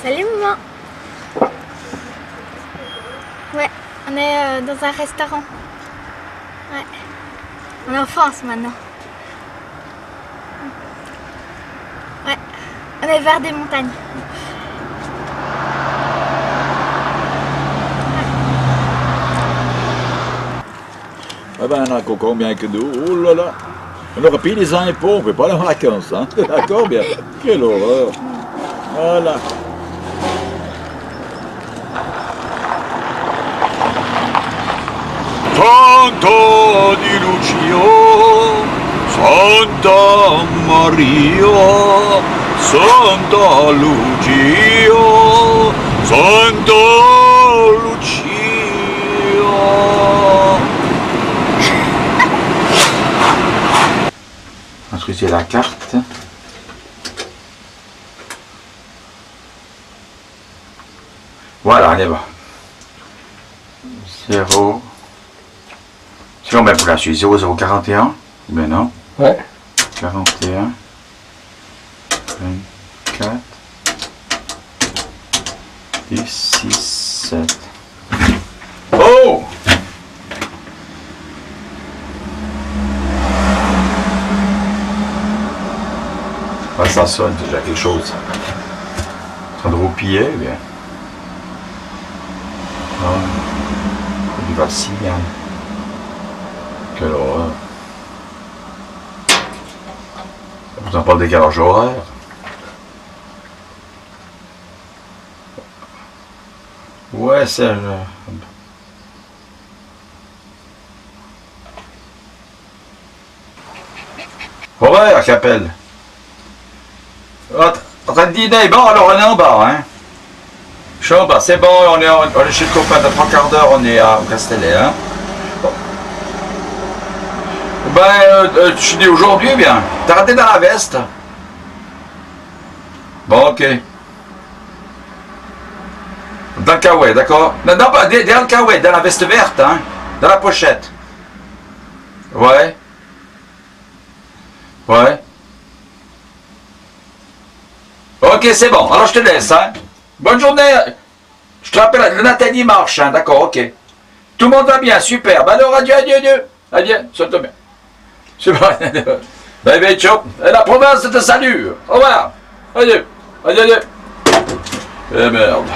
Salut maman. Ouais, on est dans un restaurant. Ouais. On est en France maintenant. Ouais, on est vers des montagnes. Ah ben, on a encore combien que nous? Oh là là! On aura payé les impôts, on ne peut pas aller en vacances, hein? D'accord, bien? Quelle horreur! Voilà! Santa di Lucia, Santa Maria, Santa Lucia, Santa Lucia. Introduisez la carte. Voilà, on est bon. 0. Si on met pour la suite, 0041. Ben non. Ouais. 41. 24. 10, 6, 7. Oh! Ah, ça sonne, c'est déjà quelque chose. En train de roupiller, bien. Ah, du Valsilian. Quelle horreur. Vous en parlez des décalage horaire. Ouais, c'est... Horaire qui appelle. En train de dîner, bon alors on est en bas, hein. Je suis en bas, c'est bon, on est chez le copain, dans 3 quarts d'heure, on est à Castellet, hein. Bon. Ben, je suis dit aujourd'hui, bien. T'as raté dans la veste. Bon, ok. Dans le caouet, d'accord. Non, pas dans le caouet, dans la veste verte, hein. Dans la pochette. Ouais. Ouais. Ok, c'est bon. Alors je te laisse, hein. Bonne journée. Je te rappelle, Nathalie marche, hein. D'accord, ok. Tout le monde va bien, super. Ben alors, adieu, adieu, adieu. Adieu, sois-toi bien. C'est bon. Bye, ciao. Et la province te salue. Au revoir. Adieu. Adieu, adieu. Eh merde.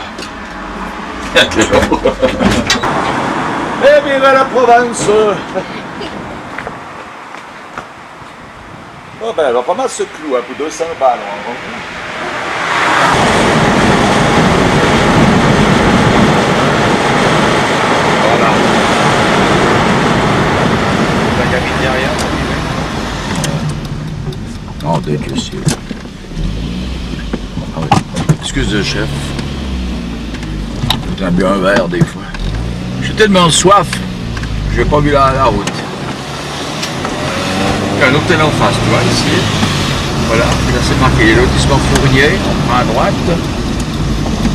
Eh bien, la Provence! Oh ben, elle va pas mal ce clou, hein, pour 200 balles. Voilà. La cabine derrière, oh, de Dieu, c'est... Ah oui. Excusez, chef. J'ai bu un verre des fois. J'ai tellement soif, je n'ai pas vu la route. Il y a un hôtel en face, tu vois, ici. Voilà, et là c'est marqué lotissement Fournier, on prend à droite.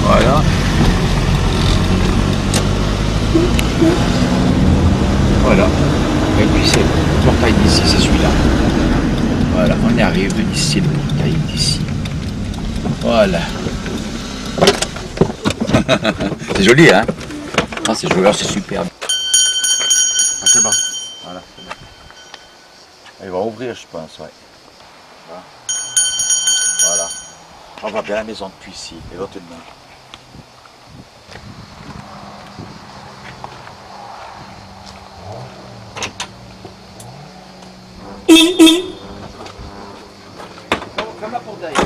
Voilà. Voilà. Et puis c'est le portail d'ici, c'est celui-là. Voilà, on y arrive ici, le portail d'ici. Voilà. C'est joli, hein? Ah, c'est joli, c'est superbe. Ah, c'est bon. Voilà, c'est bon. Il va ouvrir, je pense, ouais. Voilà. On va bien la maison depuis ici, éventuellement. Ferme la porte derrière.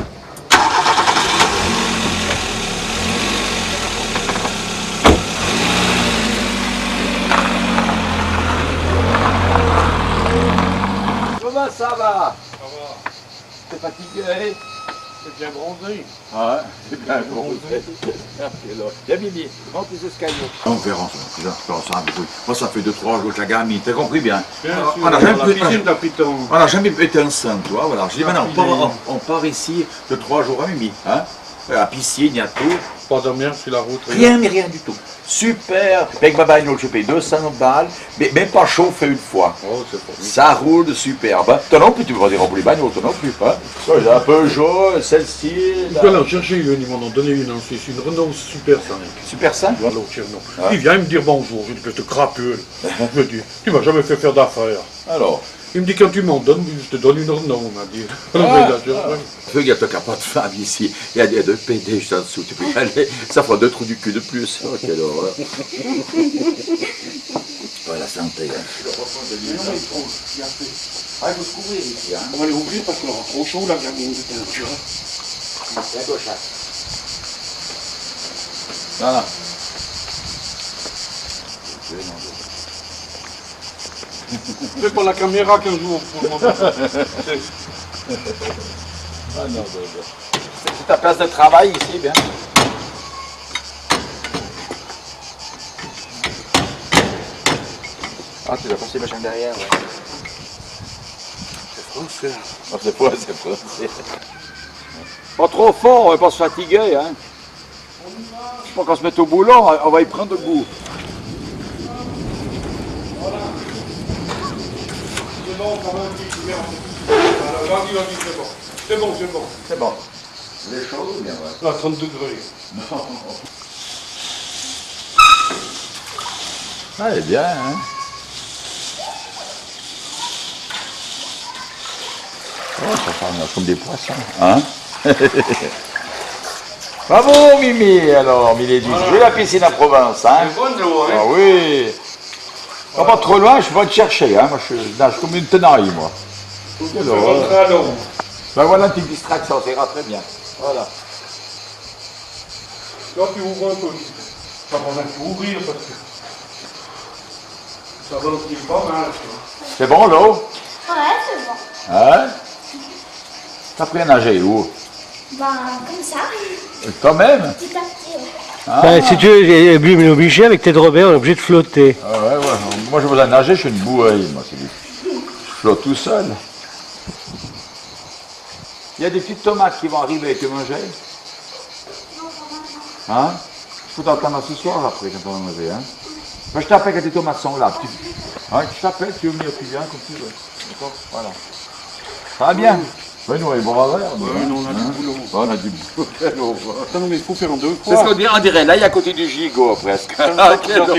Comment ça va? Ça va. T'es fatigué? C'est bien bronzé. Ouais, c'est bien bronzé. Viens, Bibi, monte les escaliers. On verra ensemble. Moi, ça fait 2-3 jours que la gamine, t'as compris bien? On n'a jamais été ensemble, toi. Voilà. Je dis maintenant, on part ici de 3 jours à minuit. Hein? À la piscine, il y a tout. Pas de merde sur la route. Rien, mais rien du tout. Super. Avec ma bagnole, je paye 200 balles, mais même pas chauffé une fois. Oh, c'est pas bien. Ça roule superbe. Toi non plus, tu vas dire pour les bagnoles, toi non plus. Hein. Il y a un Peugeot, celle-ci. Je vais aller chercher une, ils m'en ont donné une en Suisse, une Renault Super 5. Super simple. Voilà, il vient me dire bonjour, je dis que je te crapule. Je me dis, tu m'as jamais fait faire d'affaires. Alors. Il me dit quand tu m'en donnes, je te donne une Renault, on m'a dit. Regarde, t'as pas de femme ici. Il y a deux PD juste en dessous. Tu peux y aller. Ça fera 2 trous du cul de plus. Oh, quelle horreur. Ouais, la santé. Hein. Ah, il faut se couvrir ici. Hein. On va les ouvrir parce qu'on aura trop chaud, la gamine de teinture. C'est à gauche. Hein. Voilà. Fais pas la caméra qu'un jour. Ah non, c'est ta place de travail ici, bien. Ah, tu vas passer machin derrière, ouais. C'est français. Ah, c'est français. Pas trop fort, on va pas se fatiguer, hein. Je crois qu'on se mette au boulot, on va y prendre goût. C'est bon, quand même, vas-y, c'est bon. C'est bon, c'est bon. C'est bon. Les choses, bien, ouais. À 30 degrés. Non. Ah, elle est bien, hein. Oh, ça fait comme des poissons, hein. Bravo, Mimi, alors, Milady. Voilà. J'ai la piscine à Provence, hein. C'est bonne l'eau, hein. Ah oui. Voilà. Pas trop loin, je vais te chercher, hein. Moi, je nage comme une tenaille, moi. Ben voilà une petite distraction, ça ira très bien. Voilà. Là, tu ouvres un peu. Ça va même ouvrir parce que ça va aussi pas mal. C'est bon, l'eau? Ouais, c'est bon. Hein? T'as appris à nager où? Ben, comme ça. Quand même? Petit à petit, ouais. Ah. Ben, si tu es obligé, avec Ted Robert, on est obligé de flotter. Ah ouais, ouais. Moi, je veux la nager, je suis une boueille, moi. Je flotte tout seul. Il y a des petites tomates qui vont arriver et te manger. Hein? Je peux t'entendre ce soir après quand on va manger, hein? Ben, je t'appelle quand tes tomates sont là. Hein, je t'appelle, tu veux venir, tu viens comme tu veux. D'accord? Voilà. Ça va bien? Oui, nous, on est bon à verre. Oui, on a du boulot. On a du boulot. Attends, mais il faut faire en 2 C'est fois. ce qu'on dirait, là, il y a à côté du gigot, presque. C'est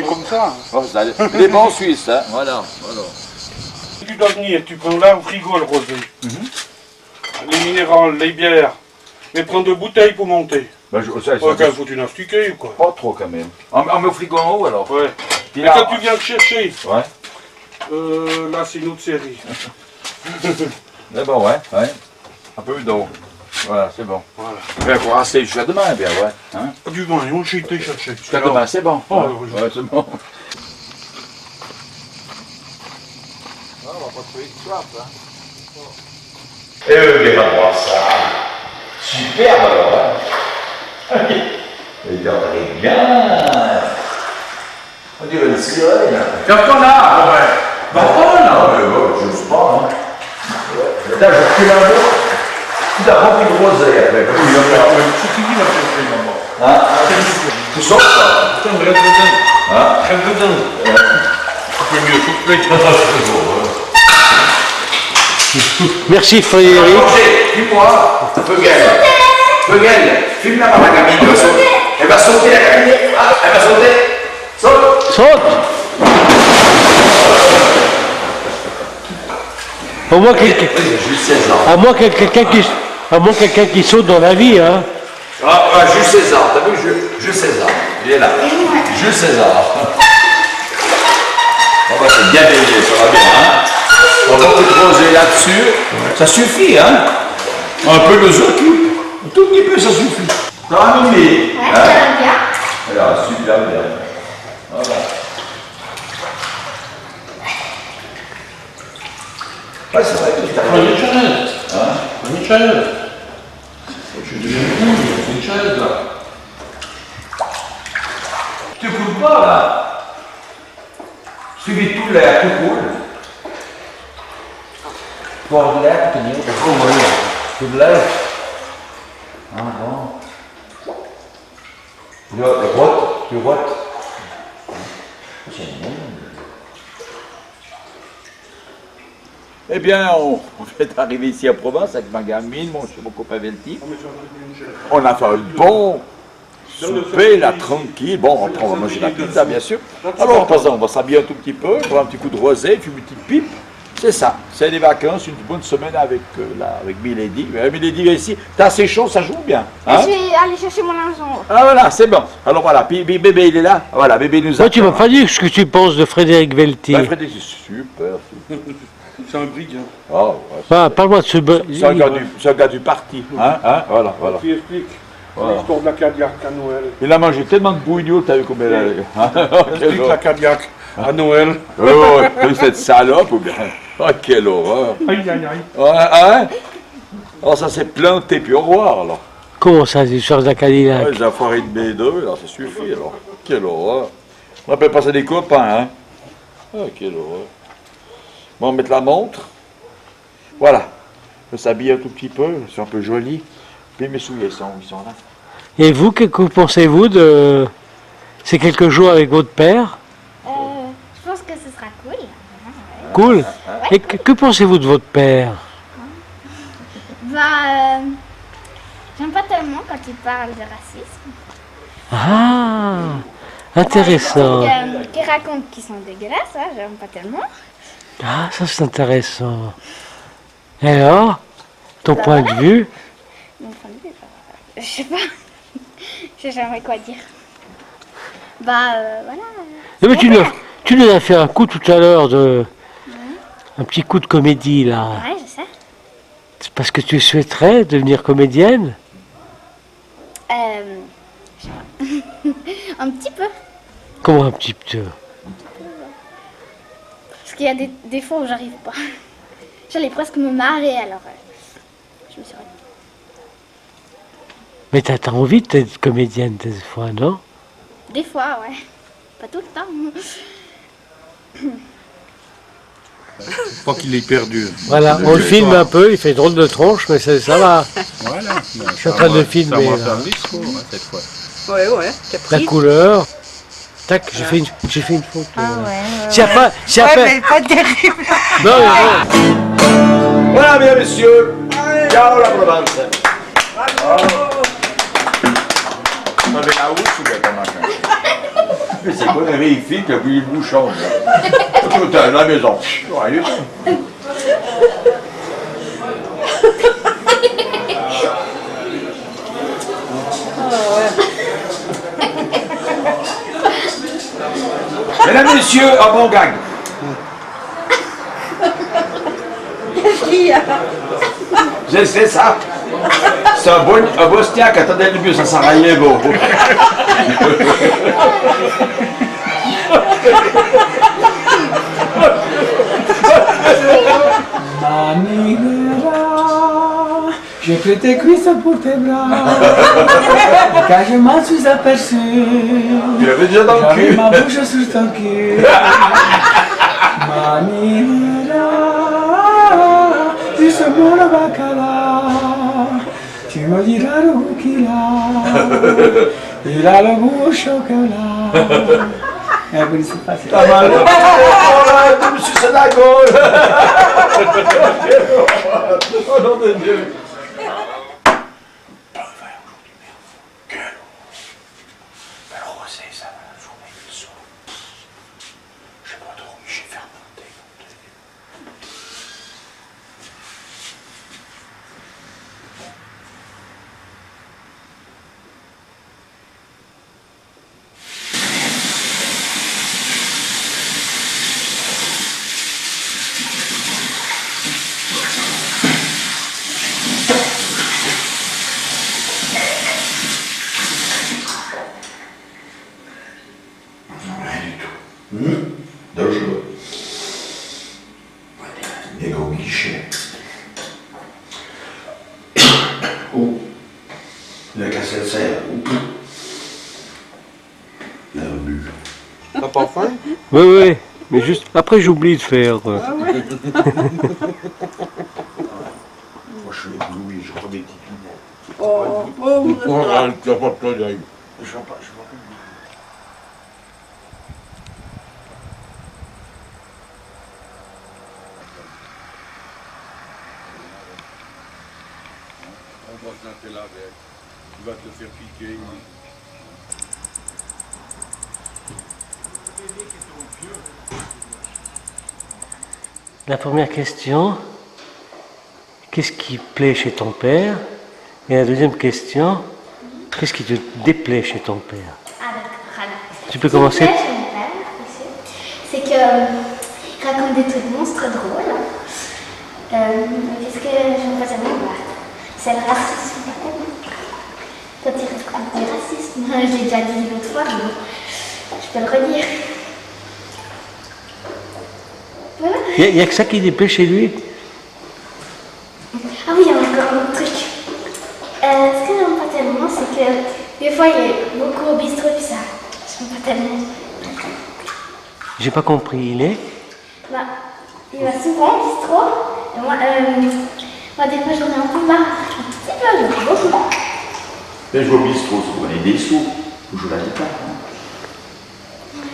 comme ça. Oh, les bons Suisses, hein? Voilà. Tu dois venir, tu prends là au frigo le rosé. Les minérales, les bières. Mais prends 2 bouteilles pour monter. Ben, Il faut une astuquer ou quoi? Pas trop quand même. On met au frigo en haut alors? Ouais. Puis Et là, quand tu viens le chercher, ouais. là c'est une autre série. D'abord, ouais. Un peu d'eau. Voilà, c'est bon. Voilà. On va pouvoir rester jusqu'à demain, bien, ouais. Hein? Du vin, on va été chercher. Jusqu'à demain, c'est bon. Oh, ouais, c'est bon. On va pas trouver de soif, hein. Et eux, ils vont voir ça. Superbe alors, hein. Et il est bien. On dirait une sirène. Qu'est-ce qu'on a? Ouais. Bah, non, mais bon, je sais pas, hein. Là, je recule un peu. Tu as rempli de rosé après. C'est fini la chercher, maman. Hein? Tu sors ça? Putain, reste dedans. Hein? Reste dedans. Tu peux mieux souffler. Merci Frédéric. Dis-moi, Feugel, filme là-bas la gamine, elle va sauter. Elle va sauter la gamine. Ah, elle va sauter. Saute. Saute. Au moins quelqu'un Jules César. à moins quelqu'un qui saute dans la vie, hein. Ah, Jules César, t'as vu Jules César, il est là. Jules César. Bon bah c'est bien baigné, ça va bien, hein. On va peut-être poser là-dessus, ça suffit, hein. Un peu de s'occupe, un tout petit peu ça suffit. Ça va Mimi? Ouais, ça va bien. Alors, super bien. Voilà. Ouais, c'est vrai que t'as Une chaise. hein? Une chaise. Une chaise là. Tu coules pas là. Suivi tout l'air, tout coule. Pour avoir de l'air, tenir. Tout de l'air. Ah bon. Eh bien, on est arrivé ici à Provence avec ma gamine, mon copain Velti. On a fait un bon souper, là, tranquille. Bon, après, on va manger la pizza, bien sûr. Alors, en passant, on va s'habiller un tout petit peu, prendre un petit coup de rosé, fumer une petite pipe. C'est ça, c'est les vacances, une bonne semaine avec, avec Milady. Milady, viens ici. T'as assez chaud, ça joue bien. Hein? Je vais aller chercher mon linge en haut. Ah voilà, c'est bon. Alors voilà, puis bébé, il est là. Voilà, bébé nous a... Toi, tu m'as pas dit ce que tu penses de Frédéric Velti. Bah, Frédéric, c'est super. C'est un brigand. Oh, ouais, Ah, parle-moi de ce... c'est un gars du parti. Hein? Voilà, voilà. Qui explique Voilà. l'histoire de la Cadillac à Noël. Il a mangé tellement de bouillots, t'as vu combien il a... Explique la Cadillac à Noël. Cette salope ou bien... Oh, quelle horreur. Aïe, aïe, aïe. Ouais, hein? Oh, ça s'est planté, puis au revoir, alors. Comment ça, des choses de la Cadillac? Ouais, j'ai foiré de B2, alors ça suffit, alors. Quelle horreur. On appelle pas ça des copains, hein? Oh, quelle horreur. Bon, on va mettre la montre. Voilà. Je s'habille un tout petit peu, c'est un peu joli. Puis mes souliers ils sont là. Et vous, que pensez-vous de ces quelques jours avec votre père? Je pense que ce sera cool. Cool. Et que pensez-vous de votre père? Bah, j'aime pas tellement quand il parle de racisme. Ah, intéressant. Qui raconte qu'ils sont dégueulasses, hein, j'aime pas tellement. Ah, ça c'est intéressant. Et alors, ton point de vue? Mon point de vue, je sais pas. Je sais jamais quoi dire. Bah, voilà. Eh ben, tu nous as fait un coup tout à l'heure de... Un petit coup de comédie, là. Ouais, je sais. C'est parce que tu souhaiterais devenir comédienne? Je sais pas. Un petit peu. Comment un petit peu? Parce qu'il y a des fois où j'arrive pas. J'allais presque me marrer, alors je me suis arrêtée. Mais t'as envie d'être comédienne des fois, non? Des fois, ouais. Pas tout le temps. Je crois qu'il est perdu. Voilà, on le filme un peu, il fait drôle de tronche, mais ça va. Voilà. Je suis en train de filmer, Ça va là. faire le discours, hein, cette fois. Ouais, ouais. La couleur. Tac, j'ai fait une photo. Ah là. ouais. S'il y a pas... Mais pas terrible. Non, mais non. Voilà, mesdames, messieurs. Ciao, la Provence. On avait la housse ou bien comment ça? Mais c'est quoi la vieille fille qui a vu les bouchons, là? Tout à la maison. Ouais, lui. Mesdames, messieurs, un bon gag. C'est ça. C'est un Bosniaque, attendez le bus à Sarajevo. Maniguera, j'ai pris tes cuisses pour tes bras. Quand je m'en suis aperçu, Tu l'avais déjà dans le j'avais cul. ma bouche sur ton cul. Maniguera, si ce mot le bacala, tu me diras le goût qu'il a. Il a le goût au chocolat. Et puis c'est facile. Pas mal. Oh là, tu me suces la gueule. Oh nom de Dieu. Deux jours. Des gros guichets. Oh. Le cassette serre. La rue. T'as pas faim? Oui, oui. Mais juste, après j'oublie de faire. Moi je suis ébloui, je prends des petites lunettes. Oh, Oh, tu n'as pas de toi d'œil. Je vois pas, je vois pas. t'es là avec. Il va te faire piquer. La première question, qu'est-ce qui plaît chez ton père? Et la deuxième question, qu'est-ce qui te déplaît chez ton père? Ah d'accord, alors. Tu peux commencer? Ce qui me plaît chez mon père aussi, c'est qu'il raconte des trucs monstres drôles. Qu'est-ce que j'aime pas tellement voir? C'est le racisme. Quand il raconte du racisme, je l'ai déjà dit l'autre fois, mais bon, je peux le redire. Voilà. Il n'y a que ça qui déplaît chez lui? Ah oui, il y a encore un autre truc. Ce que j'aime pas tellement, c'est que des fois il est beaucoup au bistrot puis ça. J'aime pas tellement. J'ai pas compris, il est? Bah, il va souvent au bistrot. Et moi, des fois j'en ai un peu marre. Un tout petit peu, j'en ai beaucoup. Mais je vais au bistrot, vous prenez des sous. Vous jouez la guitare.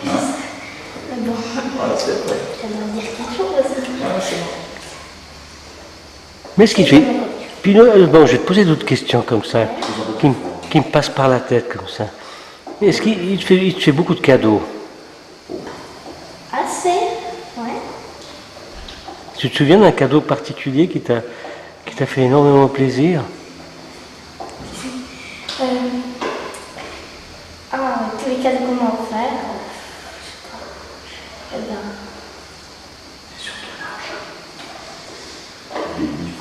Mais bon, Voilà, c'est vrai. j'aimerais dire quelque chose. Voilà, c'est bon. Mais ce qui te fait... Puis bon, je vais te poser d'autres questions comme ça, qui me passent par la tête comme ça. Est-ce qu'il te fait beaucoup de cadeaux? Assez, ouais. Tu te souviens d'un cadeau particulier qui t'a fait énormément plaisir? Tous les cadeaux qu'on m'a offerts. Eh ben.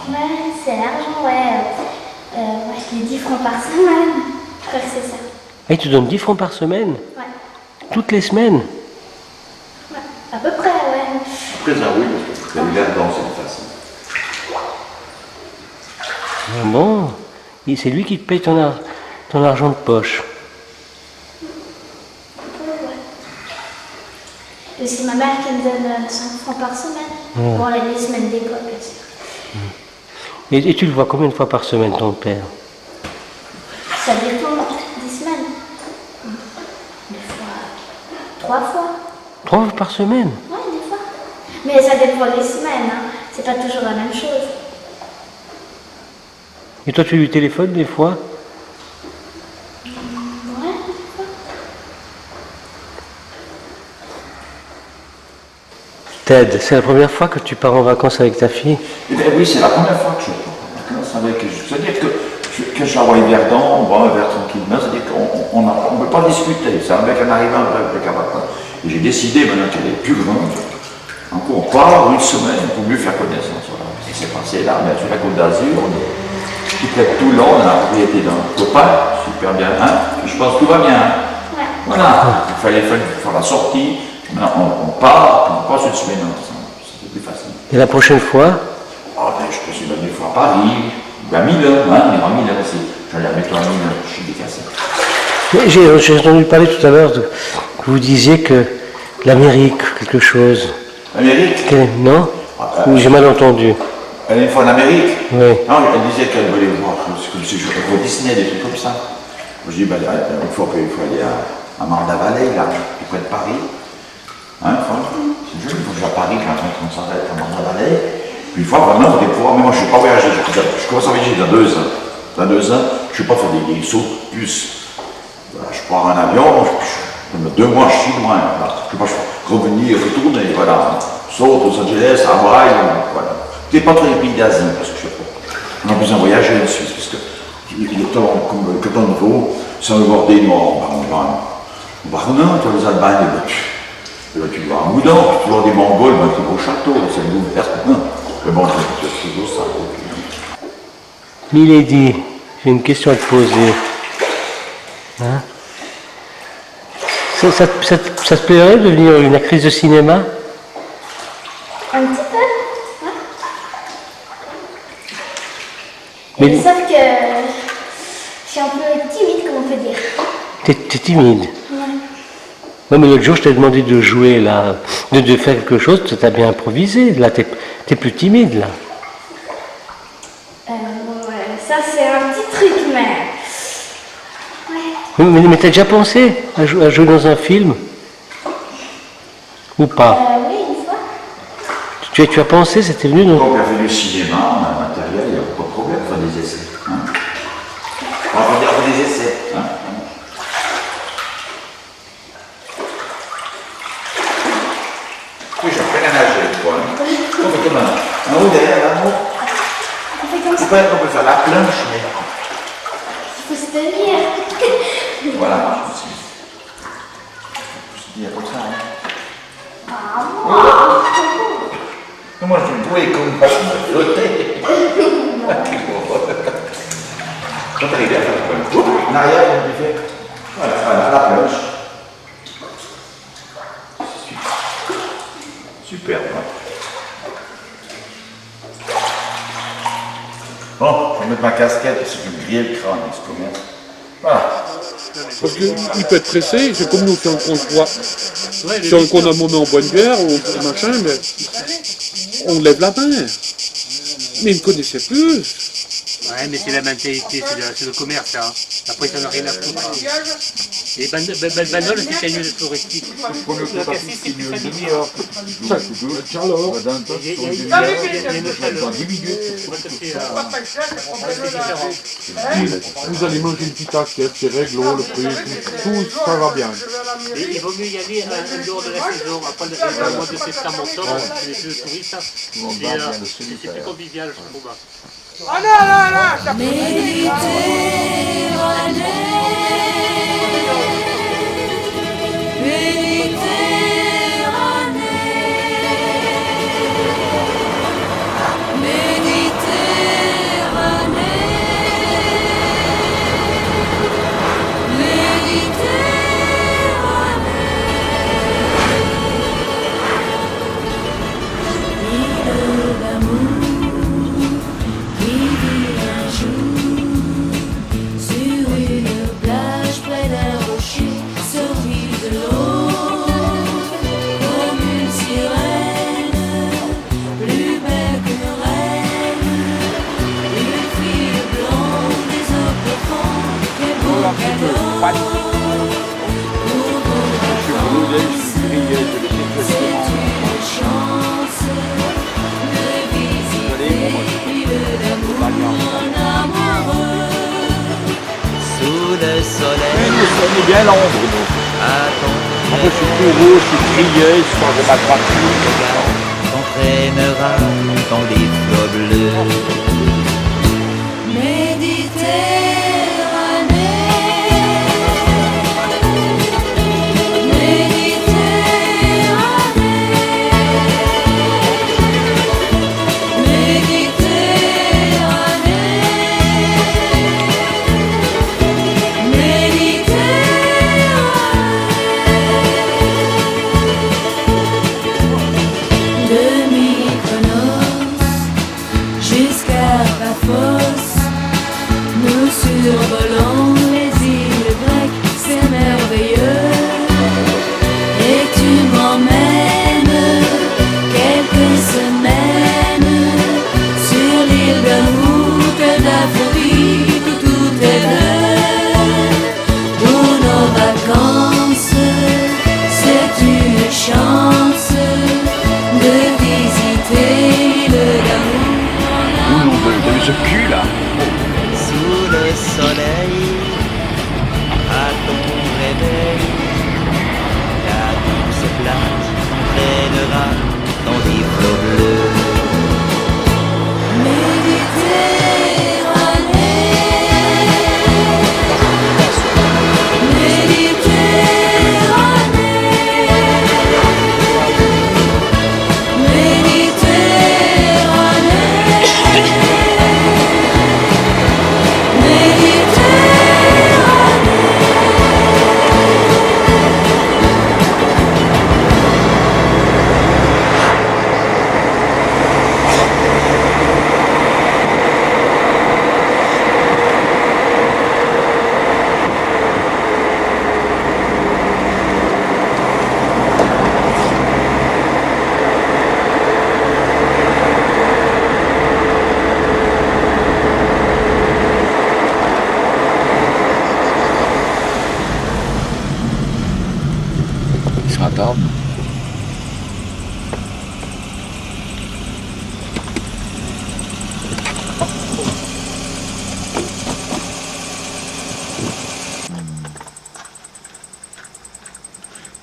Ouais, c'est l'argent, ouais. Moi, je l'ai 10 francs par semaine. Je crois que c'est ça. Et il te donne 10 francs par semaine? Ouais. Toutes les semaines? Ouais. À peu près, ouais. Après ça, oui, parce que l'hiver dedans, c'est facile. Ah bon? Et c'est lui qui te paye ton argent de poche? Et c'est ma mère qui me donne 5 francs par semaine. Pour les semaines d'école, bien sûr. Et tu le vois combien de fois par semaine, ton père? Ça dépend des semaines. 2 fois, 3 fois. 3 fois par semaine? Ouais, des fois. Mais ça dépend des semaines, hein. C'est pas toujours la même chose. Et toi, tu lui téléphones des fois? Ouais, des fois. Ted, c'est la première fois que tu pars en vacances avec ta fille? Eh bien, oui, c'est la première fois que je pars en vacances avec. C'est-à-dire que je la vois Verdun, on va vers tranquillement, c'est-à-dire qu'on ne peut pas discuter. C'est avec un arrivant avec un vacances. Et j'ai décidé, maintenant qu'elle est plus grande, encore on part une semaine pour mieux faire connaissance. Voilà. Ce qui s'est passé là, mais sur la Côte d'Azur, on est tout près de Toulon, on a la propriété d'un copain, super bien, hein, je pense que tout va bien. Ouais. Voilà, il fallait faire la sortie, maintenant on part, puis on passe une semaine ensemble, c'était plus facile. Et la prochaine fois? Ah ben, je peux suis venu une fois à Paris, ou à Milan, hein, mais à Milan aussi. J'allais avec toi à Milan, je suis décassé. Mais j'ai entendu parler tout à l'heure que vous disiez que l'Amérique, quelque chose. L'Amérique, Non? Ou j'ai mal entendu? elle est une fois en Amérique. Oui. Non, elle disait qu'elle voulait voir, comme si je voulais Disney, des trucs comme ça. Je dis, ben, il faut aller à Marne Valley, là, plus près de Paris. Hein, c'est joli, il faut que je vais à Paris, quand on s'arrête à Marne Valley. Puis une fois, vraiment, vous allez pouvoir, mais moi je ne vais pas voyager, je commence à voyager dans 2 ans. Dans 2 ans, je ne vais pas faire des sauts de puce. Voilà, je pars en avion, 2 mois, je suis loin. Voilà. Je ne vais pas revenir, retourner, voilà. Saute Los Angeles, Hawaï, voilà. Je n'ai pas trop les pays d'Asie, parce que je sais pas. On a besoin de voyager en Suisse, parce que il est temps, comme le Canton de Vaud, sans le voir des Noirs, on va revenir, tu vois les Albanais, tu vas à Moudon, tu vois des Mongols, tu vas au château, c'est une ouverte. Mais bon, c'est toujours ça. Milady, j'ai une question à te poser. Hein? Ça te plairait de devenir une actrice de cinéma? Un petit peu, ouais. Mais Sauf que je suis un peu timide, comme on peut dire. t'es timide. Ouais. Ouais, mais l'autre jour, je t'ai demandé de jouer, là, de faire quelque chose, tu as bien improvisé. Là, t'es plus timide, là. Ouais, ça c'est un petit truc, mais... Ouais. Mais t'as déjà pensé à jouer dans un film? Ou pas? Oui, une fois. Tu as pensé, c'était venu dans... Donc, on a fait du cinéma, on a un matériel, il n'y a pas de problème, faire des essais. Hein. On va faire des essais. Hein. Oui, je fais la nager, toi. On fait comme un haut derrière, là, On fait comme ça. on peut faire la planche, mais... Il faut se tenir. Voilà, je me suis dit, comme ça, hein. Comment je me trouvais comme pas de flotter. Quand t'arrives à faire la planche, en arrière, on peut faire. Voilà, la planche. Super, ouais. Bon, je vais mettre ma casquette parce que je vais me griller le crâne, ce commerce. Voilà. Parce qu'il peut être pressé, c'est comme nous, si on a un moment en bois de bière ou machin, mais on lève la main. Mais il ne connaissait plus. Ouais, mais c'est la mentalité, c'est le commerce, hein. Après, ça n'a rien à foutre. Et Bandol, c'est une touristique. Vous allez manger une petite assiette, c'est réglo, le prix, tout ça va bien. Et il vaut mieux y aller en dehors de la saison, après le mois de septembre, octobre, c'est les jeux touristes, c'est plus convivial, je trouve. Sous le soleil, On est bien à l'ombre, nous. attends, Après, je suis tout rouge, je suis crié, je change de ma gratuite. t'entraînera dans les flots bleus. Survolons les îles grecques, c'est merveilleux. Et tu m'emmènes quelques semaines sur l'île de Mouk, d'Aphrodite, où tout est bleu. Pour nos vacances, c'est une chance de visiter le d'amour. T'as vu ce cul, là? Sous le soleil, à ton réveil, la douce plage t'entraînera dans des flots bleus. Méditerranée.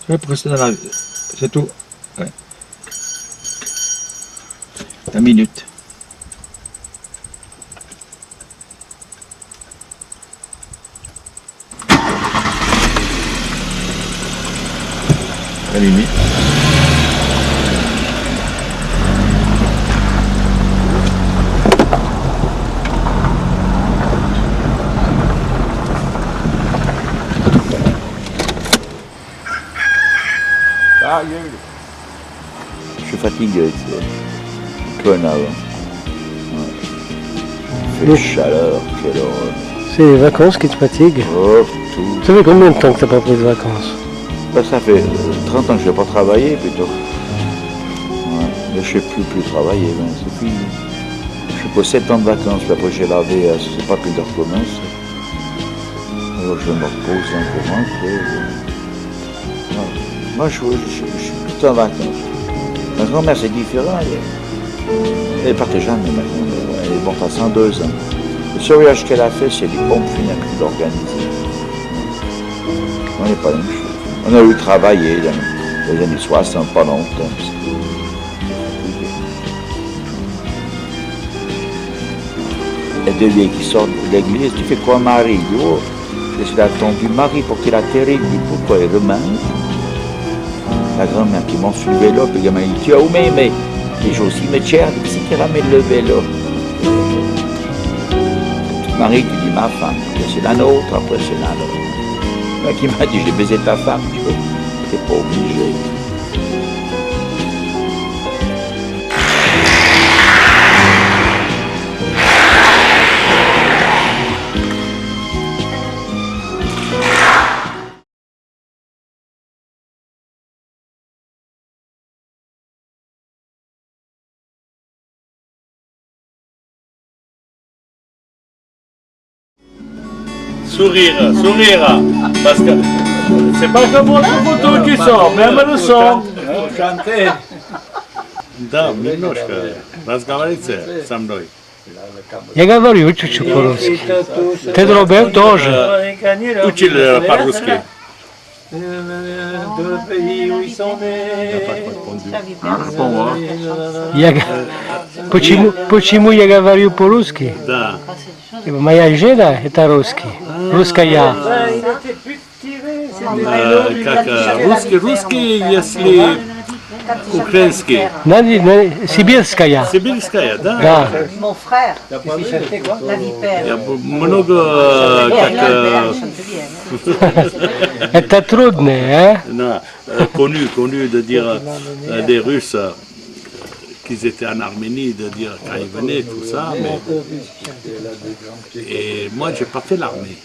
Ouais, pour rester dans la... C'est tout. Ouais. La minute. La limite. Je suis fatigué, un peu en avant. Il fait chaleur, quelle horreur. C'est les vacances qui te fatiguent. Oh, tout. Ça fait combien de temps que tu n'as pas pris de vacances? Ben, ça fait 30 ans que je n'ai pas travaillé plutôt. Ouais. Mais je ne sais plus travailler, ben, c'est fini. Je suis pas 7 ans de vacances, puis après j'ai lavé, c'est pas plus de recommence. Alors je me repose un peu moins. Moi je suis tout en vacances. Ma grand-mère c'est différent, elle partait jamais maintenant, elle est morte à 102 ans. Le seul voyage qu'elle a fait, c'est les pompes funèbres qu'il a organisées. On n'est pas la même chose. On a eu travaillé dans les années 60, pas longtemps. Il y a deux vieilles qui sortent de l'église, tu fais quoi Marie? Il dit, oh, je suis la tombe du mari pour qu'il a terré, il dit, pourquoi il remange? La grand-mère qui monte sur le vélo, puis le gamin il dit, tu as où mais les choses aussi me tiennent, qui c'est qui ramène le vélo? Marie, tu dis ma femme, c'est la nôtre, après c'est la nôtre. Moi qui m'a dit, j'ai baisé ta femme, tu vois, t'es pas obligé. Sourire, sourire. Parce que c'est pas comme votre photo qui sort, même le son. Chanter. Da, немножко разговорите со мной. Я говорю чуть-чуть по-русски. Ты дробил тоже. Учили по-русски. Почему я говорю по-русски? Да. Моя жена это русский. Русская. Как русский, если украинский. Сибирская. Сибирская, да? Да. Mon frère. La vipère. Я много Это трудно, connu de dire des Russes qu'ils étaient en Arménie, de dire quand ils venaient, tout ça. Mais... Et moi, j'ai pas fait l'armée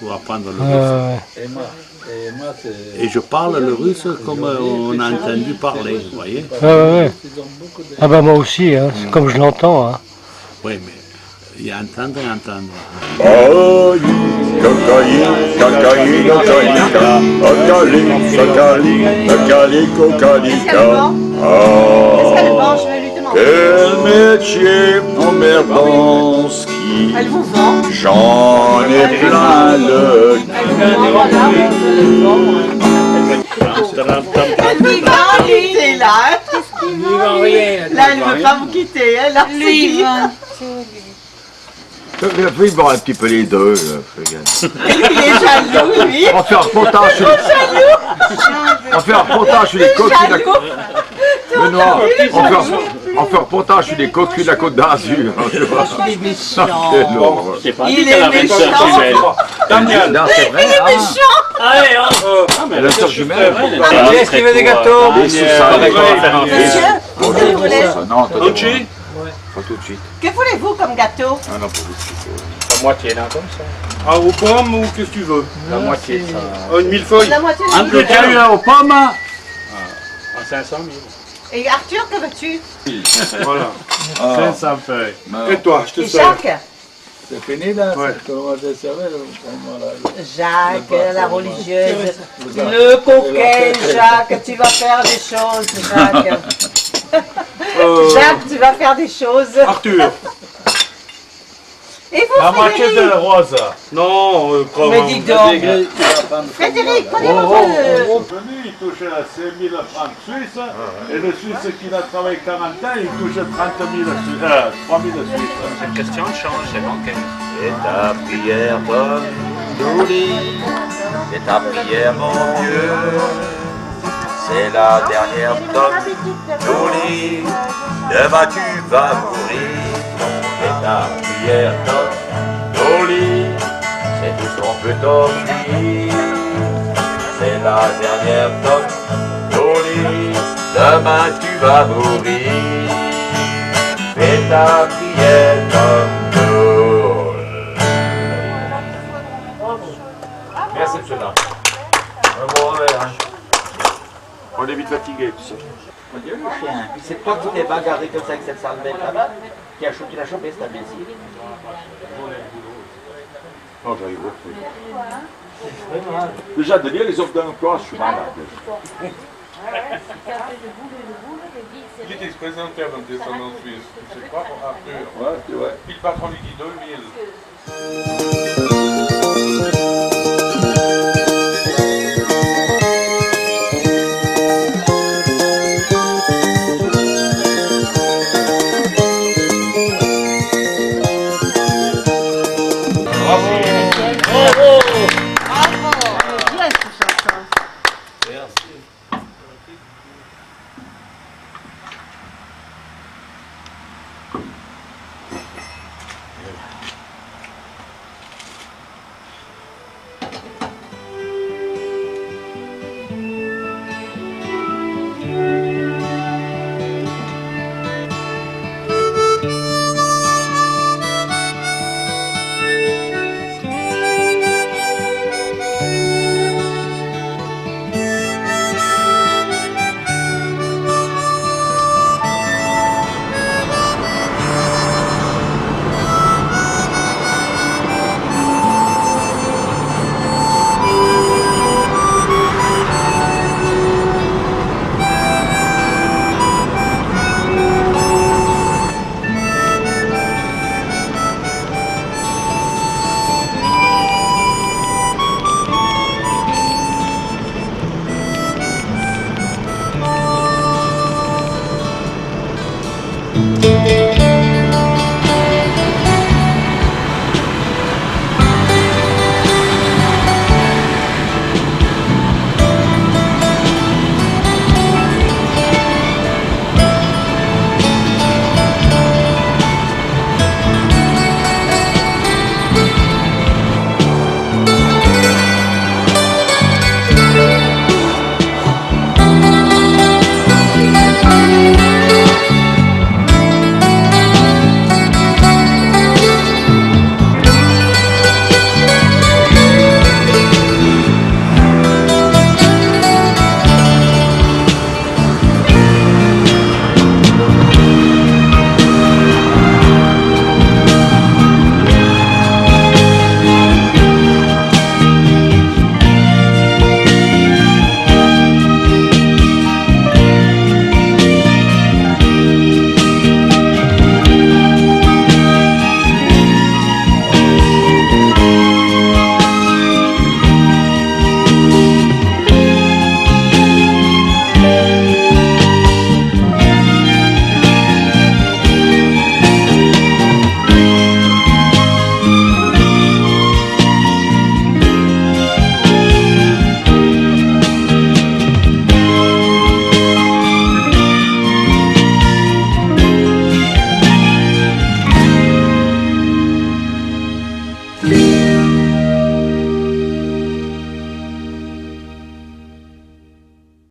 pour apprendre le russe. Et je parle le russe comme on a entendu parler, vous voyez. Ouais. Ah bah moi aussi, hein, comme je l'entends. Hein. Oui, mais il y a entendre et entendre. Quel métier emmerdant ski. Elle vous vend. J'en ai plein le Elle vous vend, lui, c'est là. Là, elle ne veut pas vous quitter. Hein, là, lui, Puis bon, un petit peu les deux. il est jaloux, lui. On fait un reportage sur les coquilles de la côte. Benoît, on fait un reportage sur les coquilles de la Côte d'Azur. Il est méchant. Il est méchant. Daniel, c'est vrai. Il est méchant. Mais la sœur jumelle. Est-ce qu'il veut des gâteaux? Monsieur, vous voulez? Non, pas tout de suite. Que voulez-vous comme gâteau? Ah non, pas tout de suite. La moitié, là, comme ça. Ah, aux pommes ou qu'est-ce que tu veux? La moitié, ça. Une millefeuille. La moitié Un de peu de aux pommes. En 500 000. Et Arthur, que veux-tu? Voilà. 500 feuilles. Et toi, je te Et Jacques? C'est fini là? Ouais. Jacques, la religieuse. Le coquet, Jacques, tu vas faire des choses, Jacques. Jacques, tu vas faire des choses. Arthur. Et vous, La moitié de rose. Non, comment Mais dis donc. Frédéric, prenez-moi Venu, il touche 5 000 francs suisses, et le Suisse qui a travaillé 40 ans, il touche 3 000 suisses. Cette question change, c'est manqué. C'est ta prière, Tom Dooley. C'est ta prière, mon Dieu. C'est la dernière, Tom Dooley. Demain tu vas mourir. C'est ta prière, Tom Dooley. C'est tout ce qu'on peut t'offrir. C'est la dernière, Tom Dooley. Demain tu vas mourir. Fais ta prière, Tom Dooley. Merci, monsieur. Un bon revers. On est vite fatigué, tu sais. Mon Dieu, le chien. Puis c'est toi qui t'es bagarré comme ça avec cette sale bête là-bas, qui a chopé cette imbécile. Non, j'arrive pas. Déjà, de lire les offres d'emploi, je suis malade. Il était présenté avant descendant suisse. Je sais pas, pour Arthur. Ouais, c'est vrai. Il patron lui dit 2000.